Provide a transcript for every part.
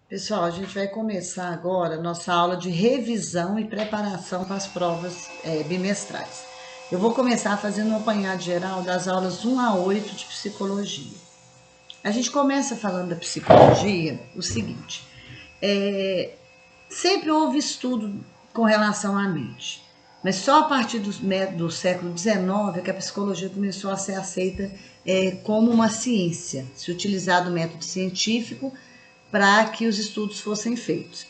Pessoal, a gente vai começar agora a nossa aula de revisão e preparação para as provas bimestrais. Eu vou começar fazendo um apanhado geral das aulas 1 a 8 de psicologia. A gente começa falando da psicologia o seguinte, sempre houve estudo com relação à mente, mas só a partir do século XIX é que a psicologia começou a ser aceita como uma ciência, se utilizar do método científico para que os estudos fossem feitos.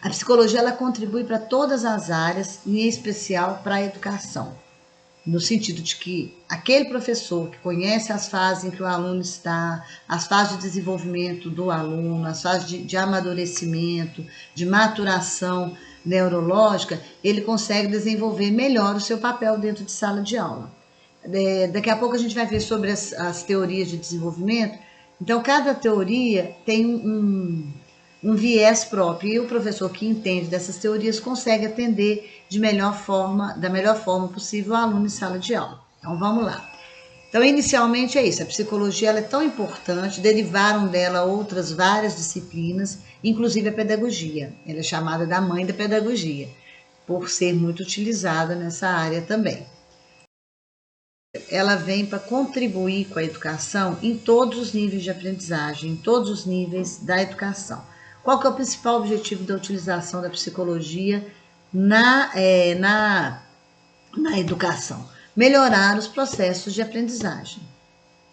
A psicologia ela contribui para todas as áreas, em especial para a educação, no sentido de que aquele professor que conhece as fases em que o aluno está, as fases de desenvolvimento do aluno, as fases de amadurecimento, de maturação neurológica, ele consegue desenvolver melhor o seu papel dentro de sala de aula. Daqui a pouco a gente vai ver sobre as teorias de desenvolvimento. Então, cada teoria tem um viés próprio, e o professor que entende dessas teorias consegue atender da melhor forma possível o aluno em sala de aula. Então, vamos lá. Então, inicialmente é isso, a psicologia ela é tão importante, derivaram dela outras várias disciplinas, inclusive a pedagogia. Ela é chamada da mãe da pedagogia, por ser muito utilizada nessa área também. Ela vem para contribuir com a educação em todos os níveis de aprendizagem, em todos os níveis da educação. Qual que é o principal objetivo da utilização da psicologia na educação? Melhorar os processos de aprendizagem.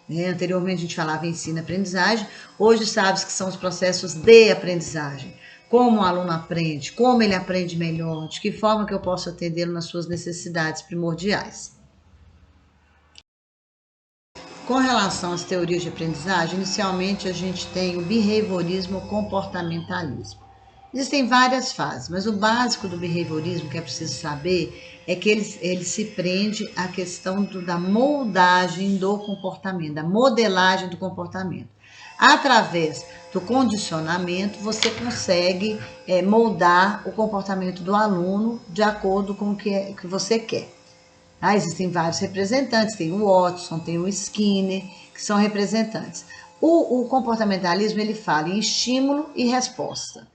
Anteriormente a gente falava em ensino-aprendizagem, hoje sabe que são os processos de aprendizagem. Como o aluno aprende, como ele aprende melhor, de que forma que eu posso atendê-lo nas suas necessidades primordiais. Com relação às teorias de aprendizagem, inicialmente a gente tem o behaviorismo e o comportamentalismo. Existem várias fases, mas o básico do behaviorismo que é preciso saber é que ele se prende à questão da moldagem do comportamento, da modelagem do comportamento. Através do condicionamento, você consegue moldar o comportamento do aluno de acordo com o que você quer. Existem vários representantes, tem o Watson, tem o Skinner, que são representantes. O comportamentalismo ele fala em estímulo e resposta.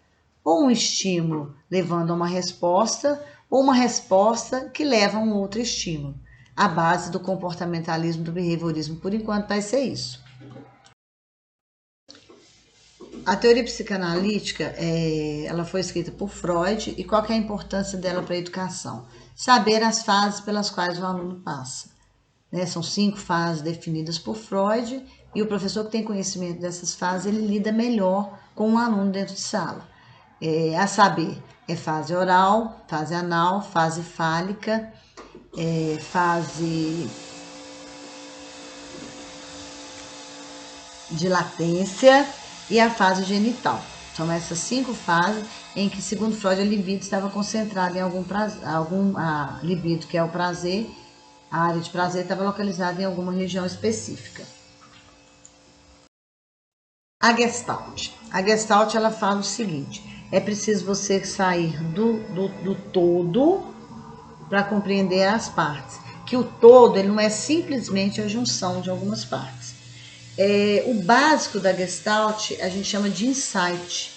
Ou um estímulo levando a uma resposta, ou uma resposta que leva a um outro estímulo. A base do comportamentalismo, do behaviorismo, por enquanto, vai ser isso. A teoria psicanalítica, ela foi escrita por Freud, e qual que é a importância dela para a educação? Saber as fases pelas quais o aluno passa. São 5 fases definidas por Freud, e o professor que tem conhecimento dessas fases, ele lida melhor com o aluno dentro de sala. A saber, fase oral, fase anal, fase fálica, fase de latência e a fase genital. São essas 5 fases em que, segundo Freud, a libido estava concentrada em a libido, que é o prazer, a área de prazer estava localizada em alguma região específica. A Gestalt. A Gestalt, ela fala o seguinte, é preciso você sair do todo para compreender as partes. Que o todo ele não é simplesmente a junção de algumas partes. O básico da Gestalt a gente chama de insight,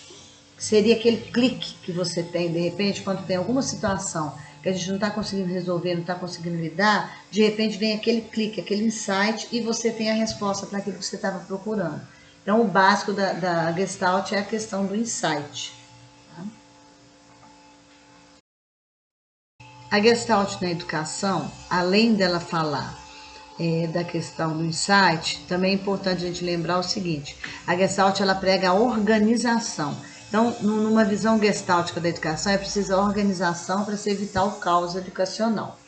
que seria aquele clique que você tem, de repente, quando tem alguma situação que a gente não está conseguindo resolver, não está conseguindo lidar, de repente vem aquele clique, aquele insight, e você tem a resposta para aquilo que você estava procurando. Então, o básico da Gestalt é a questão do insight. A Gestalt na educação, além dela falar da questão do insight, também é importante a gente lembrar o seguinte, a Gestalt ela prega a organização. Então, numa visão gestáltica da educação, é preciso a organização para se evitar o caos educacional.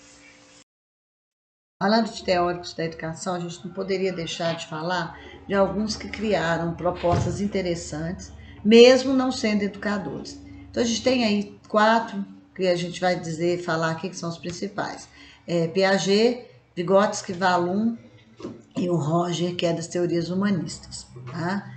Falando de teóricos da educação, a gente não poderia deixar de falar de alguns que criaram propostas interessantes, mesmo não sendo educadores. Então, a gente tem aí 4 que a gente vai falar aqui que são os principais. Piaget, Vygotsky, Vallum e o Roger, que é das teorias humanistas. Tá?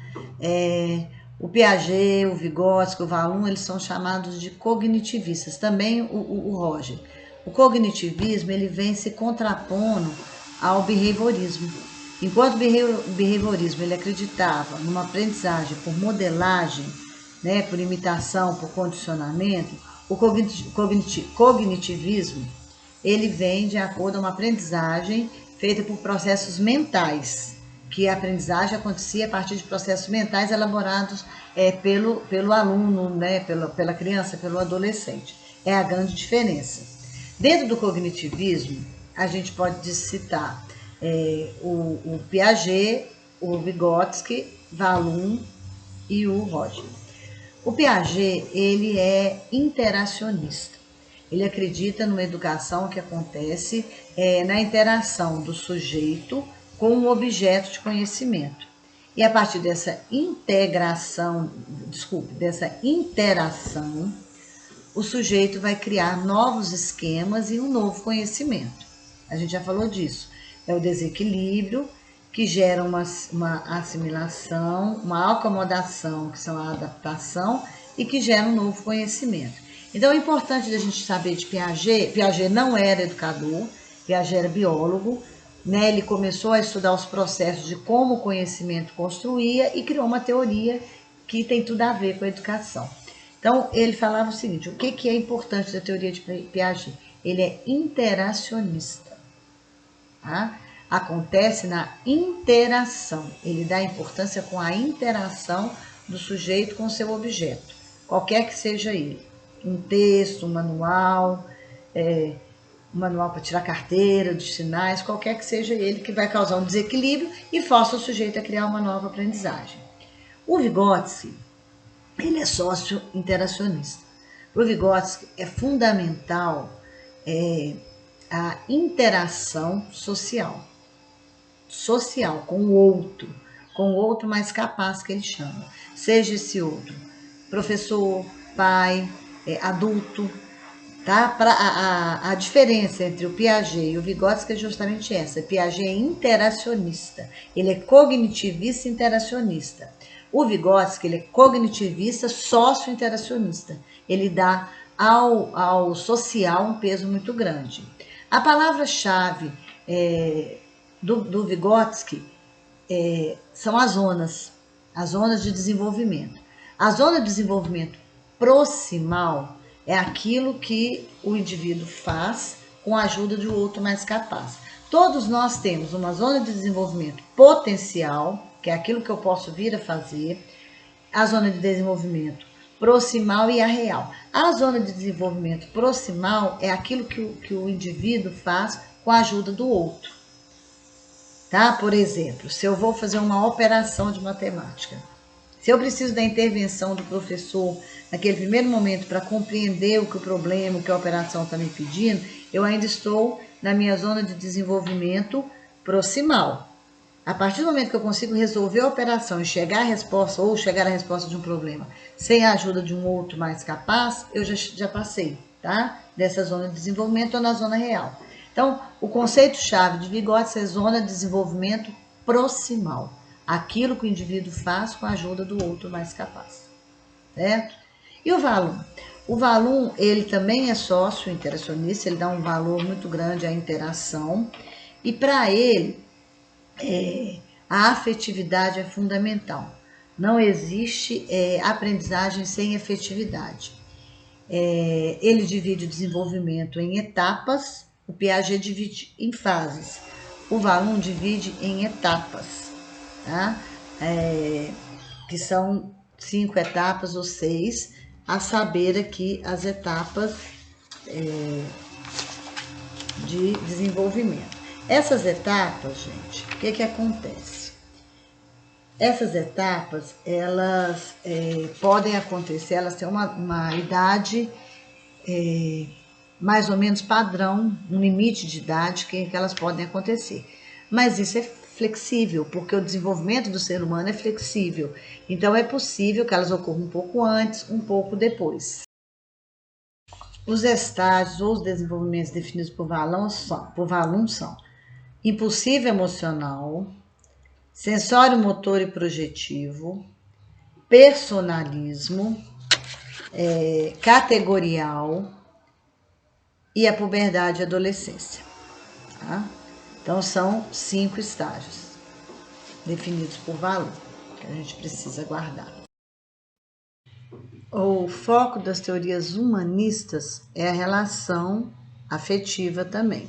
O Piaget, o Vygotsky, o Vallum, eles são chamados de cognitivistas. Também o Roger. O cognitivismo ele vem se contrapondo ao behaviorismo. Enquanto o behaviorismo ele acreditava numa aprendizagem por modelagem, né, por imitação, por condicionamento, o cognitivismo ele vem de acordo a uma aprendizagem feita por processos mentais, que a aprendizagem acontecia a partir de processos mentais elaborados pelo aluno, né, pela criança, pelo adolescente. É a grande diferença. Dentro do cognitivismo, a gente pode citar o Piaget, o Vygotsky, Vallum e o Roger. O Piaget, ele é interacionista. Ele acredita numa educação que acontece na interação do sujeito com um objeto de conhecimento. E a partir dessa dessa interação, o sujeito vai criar novos esquemas e um novo conhecimento. A gente já falou disso. É o desequilíbrio que gera uma assimilação, uma acomodação, que são a adaptação, e que gera um novo conhecimento. Então é importante a gente saber de Piaget. Piaget não era educador, Piaget era biólogo, né? Ele começou a estudar os processos de como o conhecimento construía e criou uma teoria que tem tudo a ver com a educação. Então ele falava o seguinte: o que é importante da teoria de Piaget? Ele é interacionista. Tá? Acontece na interação. Ele dá importância com a interação do sujeito com o seu objeto, qualquer que seja ele. Um texto, um manual para tirar carteira, de sinais, qualquer que seja ele, que vai causar um desequilíbrio e força o sujeito a criar uma nova aprendizagem. O Vygotsky, ele é sócio-interacionista. Para o Vygotsky é fundamental a interação social com o outro mais capaz, que ele chama. Seja esse outro professor, pai, adulto, tá? A diferença entre o Piaget e o Vygotsky é justamente essa. Piaget é interacionista, ele é cognitivista interacionista. O Vygotsky ele é cognitivista sócio-interacionista. Ele dá ao social um peso muito grande. A palavra-chave do Vygotsky são as zonas de desenvolvimento. A zona de desenvolvimento proximal é aquilo que o indivíduo faz com a ajuda de um outro mais capaz. Todos nós temos uma zona de desenvolvimento potencial, que é aquilo que eu posso vir a fazer, a zona de desenvolvimento proximal e a real. A zona de desenvolvimento proximal é aquilo que o indivíduo faz com a ajuda do outro. Tá? Por exemplo, se eu vou fazer uma operação de matemática, se eu preciso da intervenção do professor naquele primeiro momento para compreender o que o problema, o que a operação está me pedindo, eu ainda estou na minha zona de desenvolvimento proximal. A partir do momento que eu consigo resolver a operação e chegar à resposta, ou chegar à resposta de um problema, sem a ajuda de um outro mais capaz, eu já passei, tá? Dessa zona de desenvolvimento ou na zona real. Então, o conceito-chave de Vygotsky é zona de desenvolvimento proximal. Aquilo que o indivíduo faz com a ajuda do outro mais capaz, certo? E o Vallum? O Vallum, ele também é sócio-interacionista, ele dá um valor muito grande à interação, e para ele, a afetividade é fundamental. Não existe aprendizagem sem efetividade. Ele divide o desenvolvimento em etapas, o Piaget divide em fases, o Vallum divide em etapas, tá? Que são 5 etapas ou 6, a saber aqui as etapas de desenvolvimento. Essas etapas, gente, o que acontece? Essas etapas, elas podem acontecer, elas têm uma idade mais ou menos padrão, um limite de idade que elas podem acontecer. Mas isso é flexível, porque o desenvolvimento do ser humano é flexível. Então, é possível que elas ocorram um pouco antes, um pouco depois. Os estágios ou os desenvolvimentos definidos por Vallum são impulsivo emocional, sensório motor e projetivo, personalismo, categorial e a puberdade e adolescência. Tá? Então, são 5 estágios. definidos por valor, que a gente precisa guardar. O foco das teorias humanistas é a relação afetiva também.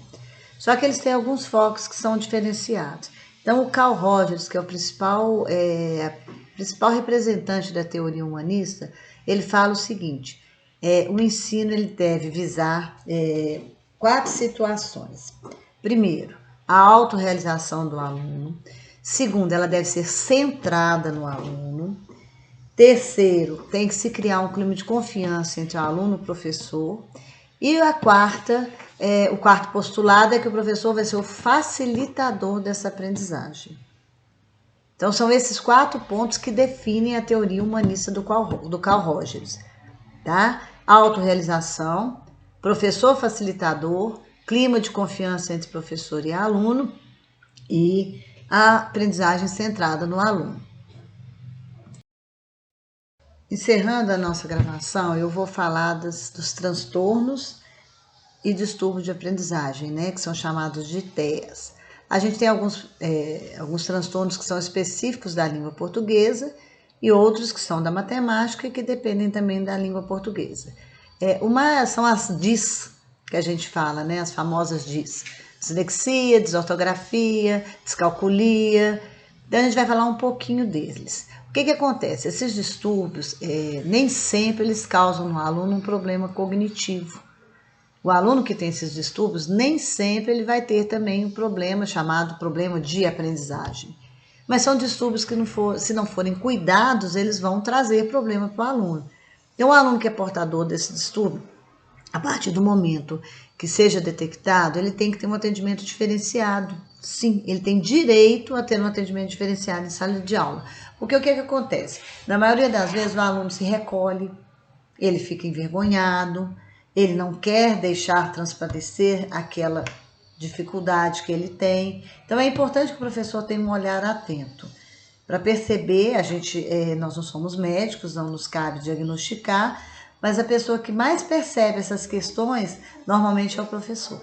Só que eles têm alguns focos que são diferenciados. Então, o Carl Rogers, que é o principal representante da teoria humanista, ele fala o seguinte: o ensino ele deve visar 4 situações. Primeiro, a autorrealização do aluno. Segundo, ela deve ser centrada no aluno. Terceiro, tem que se criar um clima de confiança entre o aluno e o professor. E o quarto postulado é que o professor vai ser o facilitador dessa aprendizagem. Então, são esses 4 pontos que definem a teoria humanista do Carl Rogers. Tá? Autorrealização, professor facilitador, clima de confiança entre professor e aluno e a aprendizagem centrada no aluno. Encerrando a nossa gravação, eu vou falar dos transtornos e distúrbios de aprendizagem, né, que são chamados de TEAs. A gente tem alguns transtornos que são específicos da língua portuguesa e outros que são da matemática e que dependem também da língua portuguesa. São as DIS, que a gente fala, né, as famosas DIS. Dislexia, desortografia, descalculia. Então, a gente vai falar um pouquinho deles. O que acontece? Esses distúrbios, nem sempre eles causam no aluno um problema cognitivo. O aluno que tem esses distúrbios, nem sempre ele vai ter também um problema chamado problema de aprendizagem. Mas são distúrbios que, se não forem cuidados, eles vão trazer problema para o aluno. Então, o aluno que é portador desse distúrbio, a partir do momento que seja detectado, ele tem que ter um atendimento diferenciado. Sim, ele tem direito a ter um atendimento diferenciado em sala de aula. Porque o que acontece? Na maioria das vezes, o aluno se recolhe, ele fica envergonhado, ele não quer deixar transparecer aquela dificuldade que ele tem. Então, é importante que o professor tenha um olhar atento. Para perceber, nós não somos médicos, não nos cabe diagnosticar, mas a pessoa que mais percebe essas questões, normalmente é o professor.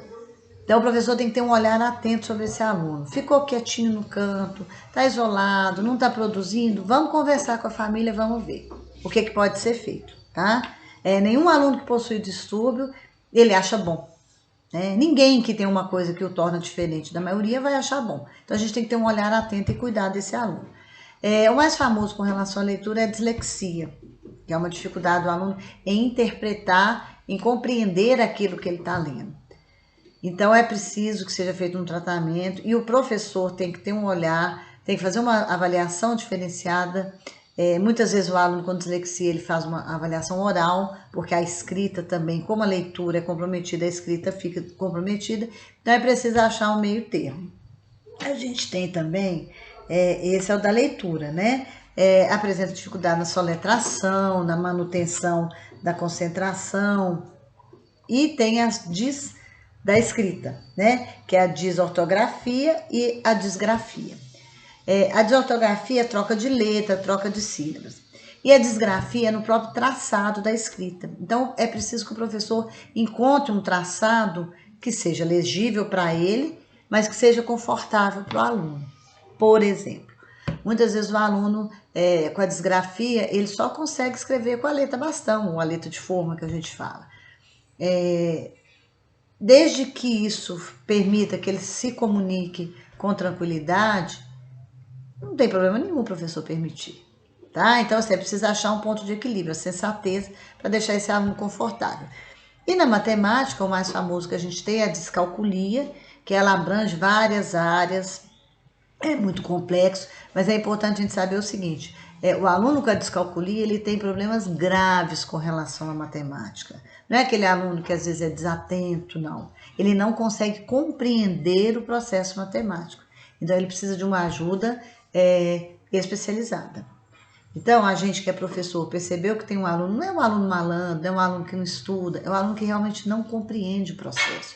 Então, o professor tem que ter um olhar atento sobre esse aluno. Ficou quietinho no canto, está isolado, não está produzindo? Vamos conversar com a família, vamos ver o que pode ser feito, tá? Nenhum aluno que possui distúrbio, ele acha bom. Né? Ninguém que tem uma coisa que o torna diferente da maioria vai achar bom. Então, a gente tem que ter um olhar atento e cuidar desse aluno. O mais famoso com relação à leitura é a dislexia, que é uma dificuldade do aluno em interpretar, em compreender aquilo que ele está lendo. Então, é preciso que seja feito um tratamento e o professor tem que ter um olhar, tem que fazer uma avaliação diferenciada. Muitas vezes o aluno com dislexia ele faz uma avaliação oral, porque a escrita também, como a leitura é comprometida, a escrita fica comprometida. Então, é preciso achar um meio termo. A gente tem também, esse é o da leitura, né? Apresenta dificuldade na soletração, na manutenção da concentração e tem as da escrita, né? Que é a desortografia e a disgrafia. A desortografia é troca de letra, troca de sílabas. E a disgrafia é no próprio traçado da escrita. Então, é preciso que o professor encontre um traçado que seja legível para ele, mas que seja confortável para o aluno. Por exemplo, muitas vezes o aluno, com a disgrafia, ele só consegue escrever com a letra bastão, ou a letra de forma que a gente fala. Desde que isso permita que ele se comunique com tranquilidade, não tem problema nenhum o professor permitir, tá? Então, você precisa achar um ponto de equilíbrio, a sensatez, para deixar esse aluno confortável. E na matemática, o mais famoso que a gente tem é a descalculia, que ela abrange várias áreas, é muito complexo, mas é importante a gente saber o seguinte, o aluno com a descalculia, ele tem problemas graves com relação à matemática. Não é aquele aluno que às vezes é desatento, não. Ele não consegue compreender o processo matemático. Então, ele precisa de uma ajuda especializada. Então, a gente que é professor percebeu que tem um aluno, não é um aluno malandro, não é um aluno que não estuda, é um aluno que realmente não compreende o processo.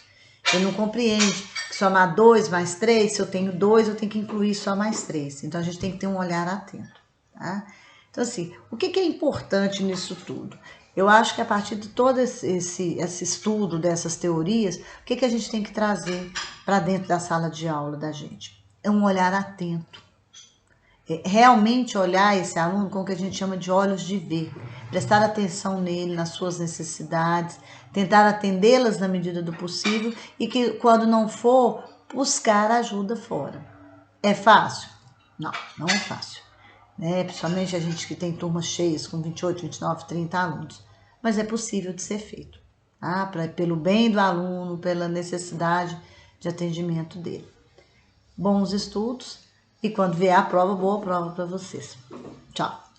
Ele não compreende que somar 2 mais 3, se eu tenho 2, eu tenho que incluir só mais 3. Então, a gente tem que ter um olhar atento. Tá? Então, assim, o que é importante nisso tudo? Eu acho que a partir de todo esse estudo dessas teorias, o que a gente tem que trazer para dentro da sala de aula da gente? É um olhar atento. realmente olhar esse aluno com o que a gente chama de olhos de ver, prestar atenção nele, nas suas necessidades, tentar atendê-las na medida do possível e que, quando não for, buscar ajuda fora. É fácil? Não, não é fácil. Principalmente a gente que tem turmas cheias com 28, 29, 30 alunos. Mas é possível de ser feito, tá? Pelo bem do aluno, pela necessidade de atendimento dele. Bons estudos e quando vier a prova, boa prova para vocês. Tchau!